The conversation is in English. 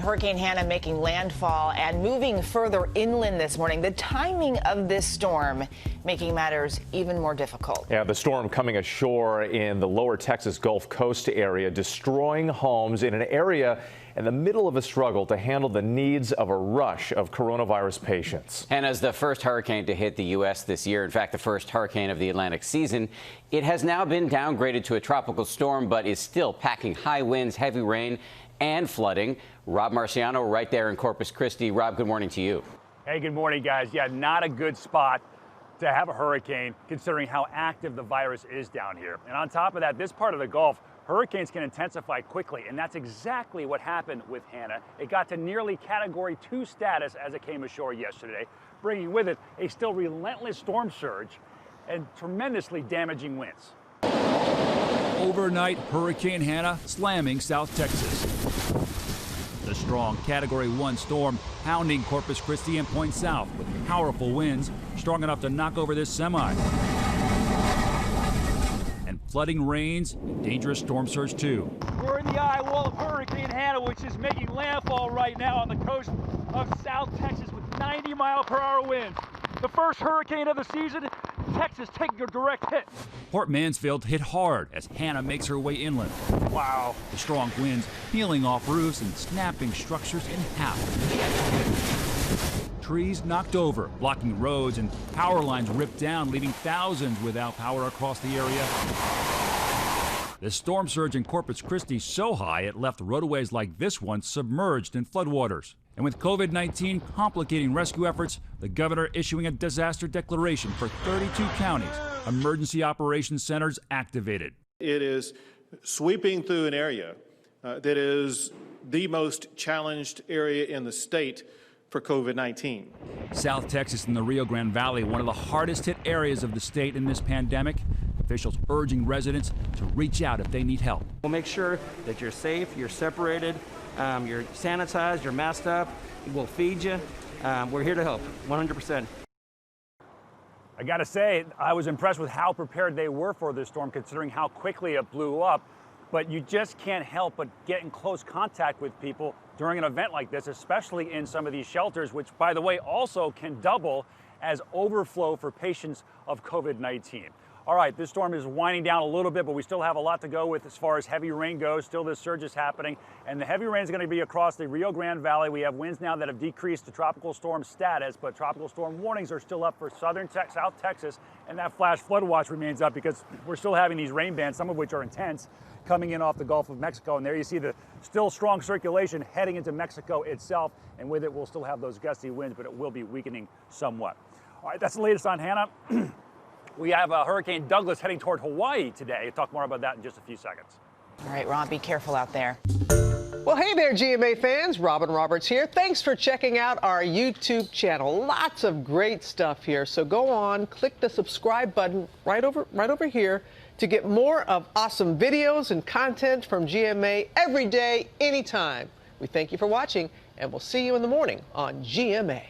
Hurricane Hanna making landfall and moving further inland this morning. The timing of this storm making matters even more difficult. Yeah, the storm coming ashore in the lower Texas Gulf Coast area, destroying homes in an area in the middle of a struggle to handle the needs of a rush of coronavirus patients. Hanna's the first hurricane to hit the U.S. this year. In fact, the first hurricane of the Atlantic season. It has now been downgraded to a tropical storm, but is still packing high winds, heavy rain, and flooding. Rob Marciano right there in Corpus Christi. Rob, good morning to you. Hey, good morning, guys. Yeah, not a good spot to have a hurricane considering how active the virus is down here. And on top of that, this part of the Gulf, hurricanes can intensify quickly, and that's exactly what happened with Hanna. It got to nearly Category 2 status as it came ashore yesterday, bringing with it a still relentless storm surge and tremendously damaging winds. Overnight, Hurricane Hanna slamming South Texas. The strong Category 1 storm pounding Corpus Christi and Point South with powerful winds strong enough to knock over this semi. And flooding rains and dangerous storm surge too. We're in the eye wall of Hurricane Hanna, which is making landfall right now on the coast of South Texas with 90-mile-per-hour winds. The first hurricane of the season, Texas taking a direct hit. Port Mansfield hit hard as Hanna makes her way inland. Wow. The strong winds peeling off roofs and snapping structures in half. Trees knocked over, blocking roads, and power lines ripped down, leaving thousands without power across the area. The storm surge in Corpus Christi so high it left roadways like this one submerged in floodwaters. And with COVID-19 complicating rescue efforts, the governor issuing a disaster declaration for 32 counties. Emergency operations centers activated. It is sweeping through an area that is the most challenged area in the state for COVID-19. South Texas and the Rio Grande Valley, one of the hardest hit areas of the state in this pandemic. Officials urging residents to reach out if they need help. We'll make sure that you're safe, you're separated, you're sanitized, you're masked up. We'll feed you. We're here to help, 100%. I gotta say, I was impressed with how prepared they were for this storm, considering how quickly it blew up. But you just can't help but get in close contact with people during an event like this, especially in some of these shelters, which, by the way, also can double as overflow for patients of COVID-19. All right, this storm is winding down a little bit, but we still have a lot to go with as far as heavy rain goes. Still, this surge is happening, and the heavy rain is going to be across the Rio Grande Valley. We have winds now that have decreased to tropical storm status, but tropical storm warnings are still up for South Texas, and that flash flood watch remains up because we're still having these rain bands, some of which are intense, coming in off the Gulf of Mexico. And there you see the still strong circulation heading into Mexico itself, and with it, we'll still have those gusty winds, but it will be weakening somewhat. All right, that's the latest on Hanna. We have Hurricane Douglas heading toward Hawaii today. We'll talk more about that in just a few seconds. All right, Rob, be careful out there. Well, hey there, GMA fans. Robin Roberts here. Thanks for checking out our YouTube channel. Lots of great stuff here. So go on, click the subscribe button right over here to get more of awesome videos and content from GMA every day, anytime. We thank you for watching, and we'll see you in the morning on GMA.